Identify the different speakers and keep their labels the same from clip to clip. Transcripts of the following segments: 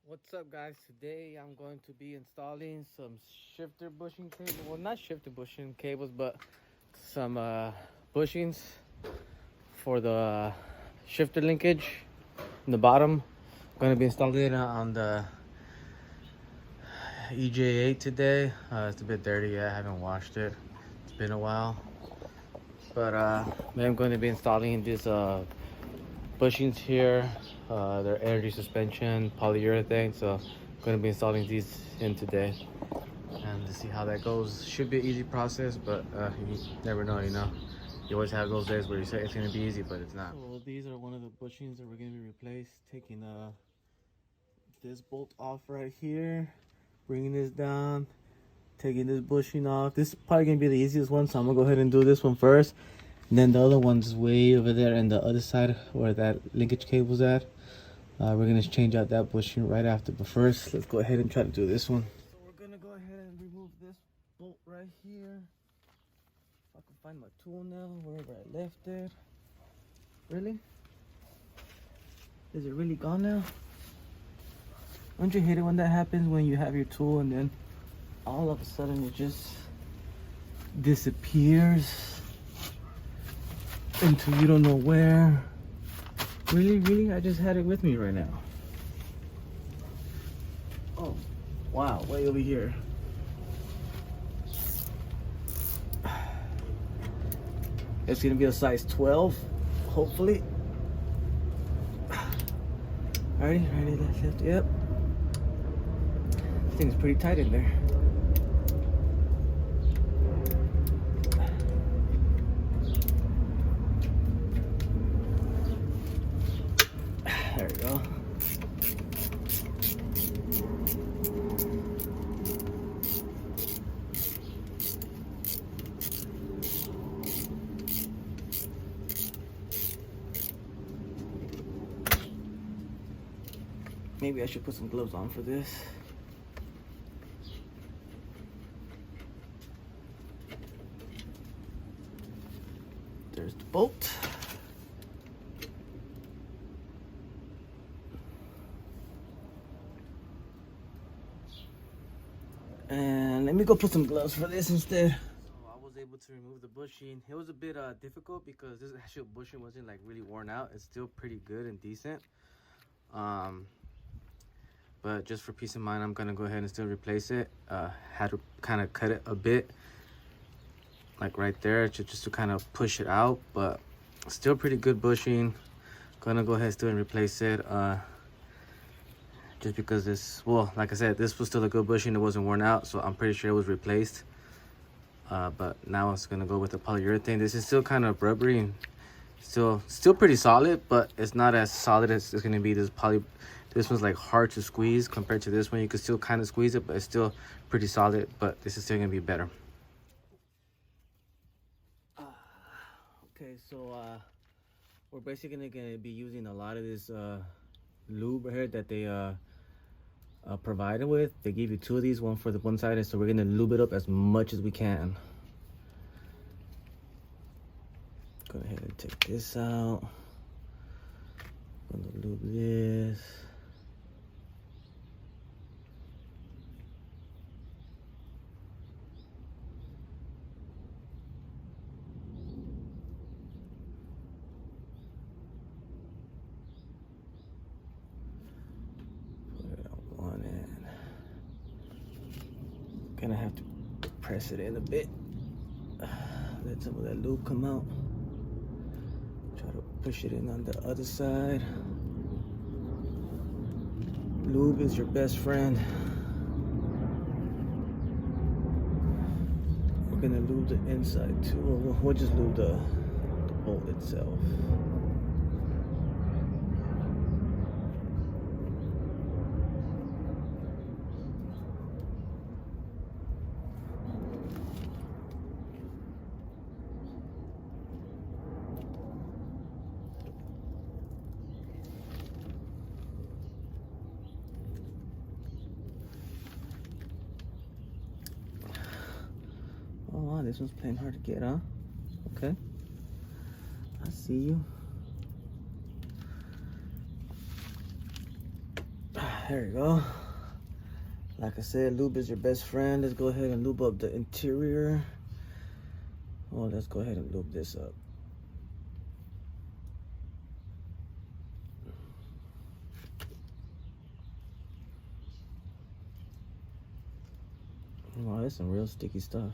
Speaker 1: What's up, guys? Today I'm going to be installing some shifter bushing cable. Well, not shifter bushing cables, but some bushings for the shifter linkage in the bottom. I'm going to be installing it on the EJ8 today. It's a bit dirty. I haven't washed it. It's been a while. But I'm going to be installing these bushings here. They're energy suspension polyurethane, so I'm going to be installing these in today and to see how that goes. Should be an easy process, but you never know, you know. You always have those days where you say it's going to be easy, but it's not. So these are one of the bushings that we're going to be replaced. Taking this bolt off right here, bringing this down, taking this bushing off. This is probably going to be the easiest one, so I'm going to go ahead and do this one first. And then the other one's way over there in the other side where that linkage cable's at. We're gonna change out that bushing right after, but first let's go ahead and try to do this one. So we're gonna go ahead and remove this bolt right here. If I can find my tool now, wherever I left it. Really? Is it really gone now? Don't you hate it when that happens, when you have your tool and then all of a sudden it just disappears into you don't know where? Really? I just had it with me right now. Oh, wow, way over here. It's gonna be a size 12, hopefully. Ready, left, left, yep. This thing's pretty tight in there. There we go. Maybe I should put some gloves on for this. There's the bolt. And let me go put some gloves for this instead. So I was able to remove the bushing. It was a bit difficult because this actual bushing wasn't like really worn out. It's still pretty good and decent. But just for peace of mind, I'm gonna go ahead and still replace it. Had to kind of cut it a bit, like right there, just to kind of push it out. But still pretty good bushing. Gonna go ahead still and replace it. Just because this, well, like I said, this was still a good bushing. It wasn't worn out, so I'm pretty sure it was replaced. But now it's gonna go with the polyurethane. This is still kind of rubbery and still pretty solid, but it's not as solid as it's gonna be this poly. This one's like hard to squeeze compared to this one. You can still kind of squeeze it, but it's still pretty solid. But this is still gonna be better. Okay, so we're basically gonna be using a lot of this lube here that they provided with. They give you two of these, one for the one side, and so we're gonna lube it up as much as we can. Go ahead and take this out. Gonna lube this. Gonna have to press it in a bit. Let some of that lube come out. Try to push it in on the other side. Lube is your best friend. We're gonna lube the inside too. We'll just lube the bolt itself. Oh wow, this one's playing hard to get, huh? Okay. I see you. There you go. Like I said, lube is your best friend. Let's go ahead and lube up the interior. Well, let's go ahead and lube this up. Wow, that's some real sticky stuff.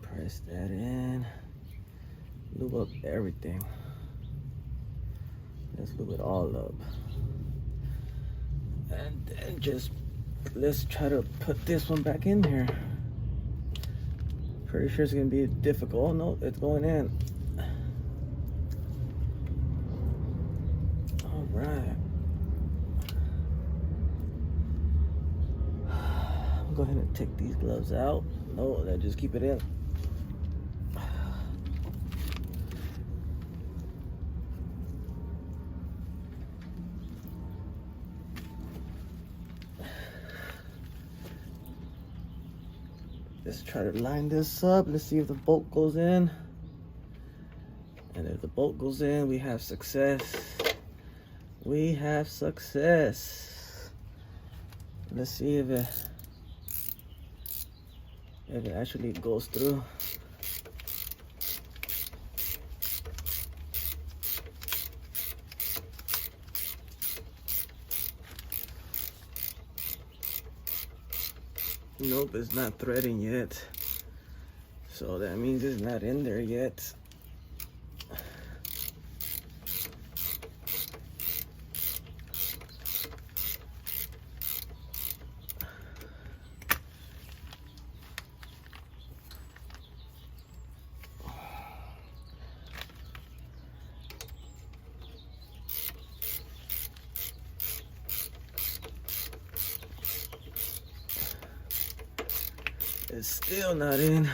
Speaker 1: Press that in. Lube up everything. Let's lube it all up. And then just, let's try to put this one back in here. Pretty sure it's gonna be difficult. Oh, no, it's going in. All right. I'll go ahead and take these gloves out. No, let's just keep it in. Let's try to line this up. Let's see if the bolt goes in. And if the bolt goes in, we have success. We have success. Let's see if it actually goes through. Nope, it's not threading yet. So that means it's not in there yet. It's still not in.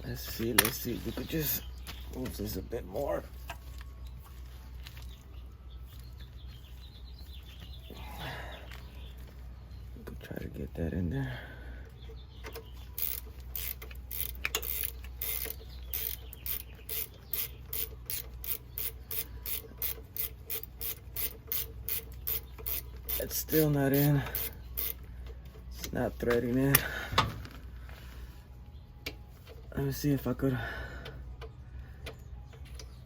Speaker 1: Let's see. We could just move this a bit more. We could try to get that in there. It's still not in. It's not threading in. Let me see if I could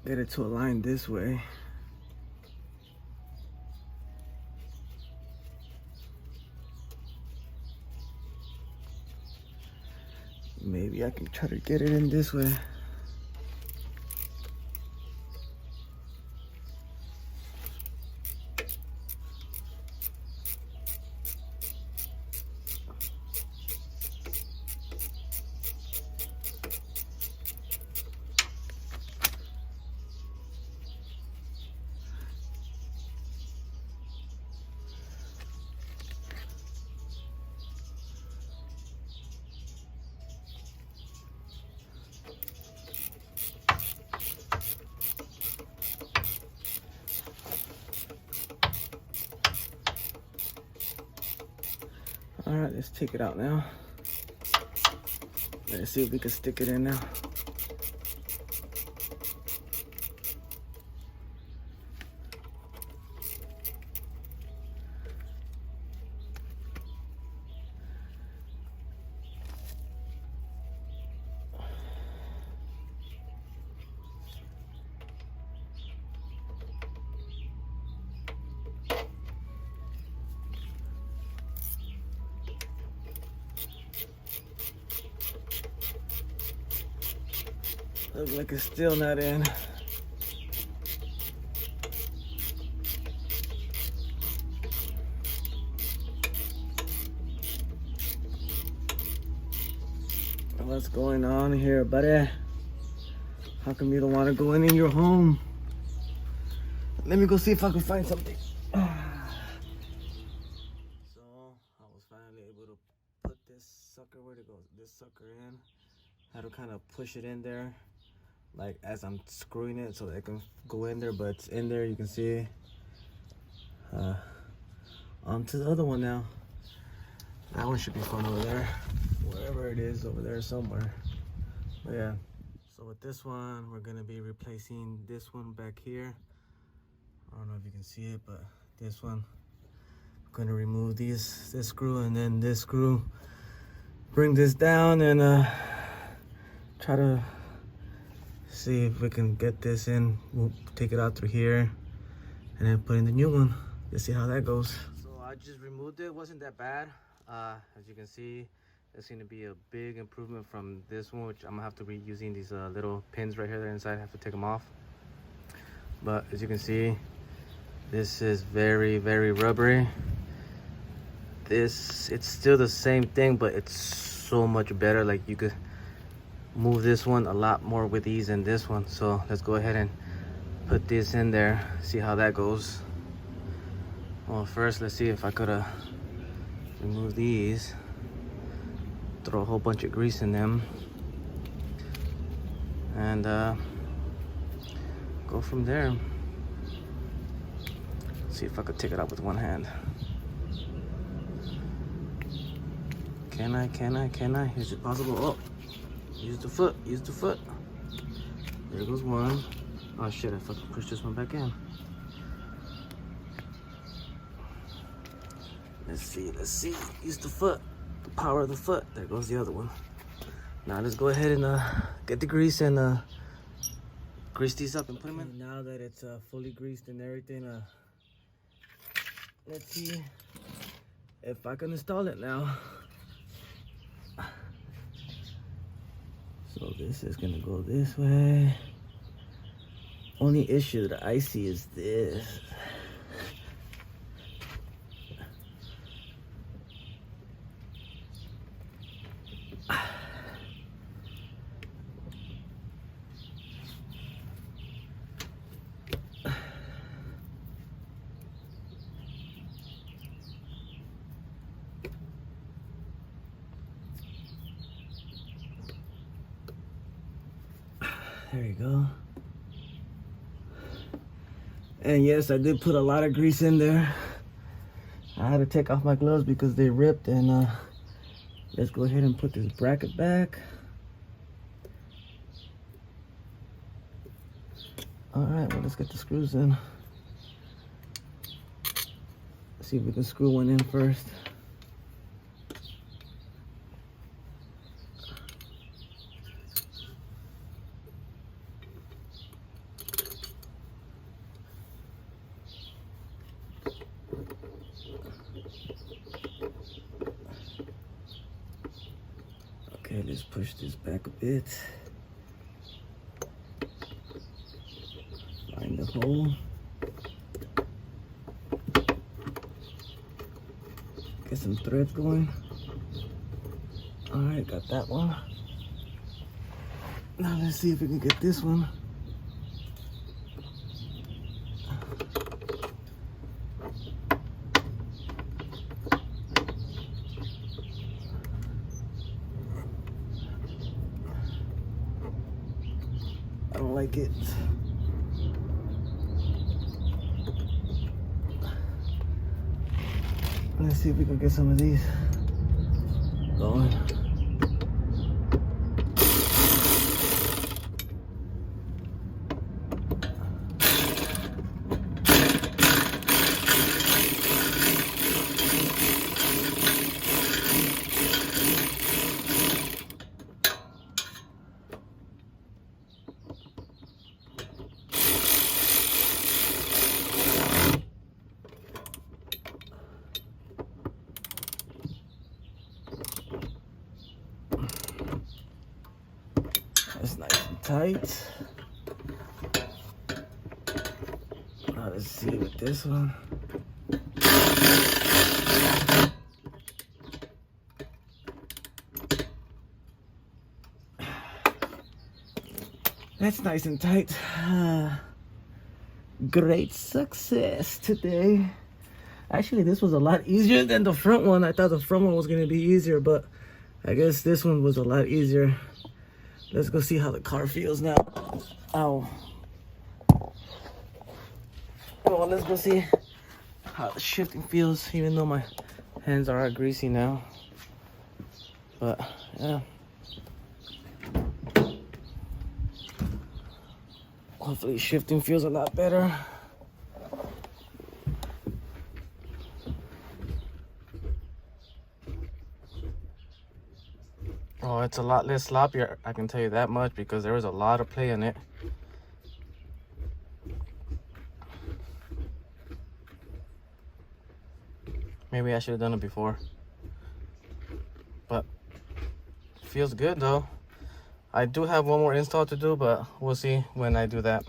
Speaker 1: get it to align this way. Maybe I can try to get it in this way. All right, let's take it out now. Let's see if we can stick it in now. Looks like it's still not in. What's going on here, buddy? How come you don't want to go in your home? Let me go see if I can find something. So I was finally able to put this sucker, where'd it go? This sucker in. Had to kind of push it in there, like as I'm screwing it so that it can go in there, but it's in there. You can see onto the other one now. That one should be fun over there, wherever it is, over there somewhere. But yeah, so with this one, we're gonna be replacing this one back here. I don't know if you can see it, but this one, I'm gonna remove this screw and then this screw, bring this down and try to see if we can get this in. We'll take it out through here and then put in the new one. Let's see how that goes. So I just removed it. It wasn't that bad. As you can see, there's going to be a big improvement from this one, which I'm gonna have to be using these little pins right here that are inside. I have to take them off. But as you can see, this is very, very rubbery. It's still the same thing, but it's so much better. Like, you could move this one a lot more with ease than this one. So let's go ahead and put this in there, see how that goes. Well, first let's see if I could remove these, throw a whole bunch of grease in them, and go from there. See if I could take it out with one hand. Can I? Is it possible? Oh, use the foot. There goes one. Oh shit, I fucking pushed this one back in. Let's see. Use the foot. The power of the foot. There goes the other one. Now let's go ahead and get the grease and grease these up and put them in. Now that it's fully greased and everything, let's see if I can install it now. So this is gonna go this way. Only issue that I see is this. There you go. And yes, I did put a lot of grease in there. I had to take off my gloves because they ripped. And let's go ahead and put this bracket back. All right, well, let's get the screws in. See if we can screw one in first. Okay, let's push this back a bit. Find the hole. Get some threads going. All right, got that one. Now let's see if we can get this one. I don't like it. Let's see if we can get some of these going. That's nice and tight. Now let's see with this one. That's nice and tight. Great success today. Actually, this was a lot easier than the front one. I thought the front one was going to be easier, but I guess this one was a lot easier. Let's go see how the car feels now. Ow. Well, let's go see how the shifting feels, even though my hands are greasy now. But yeah, hopefully shifting feels a lot better. Oh, it's a lot less sloppier, I can tell you that much, because there was a lot of play in it. Maybe I should have done it before. But feels good though. I do have one more install to do, but we'll see when I do that.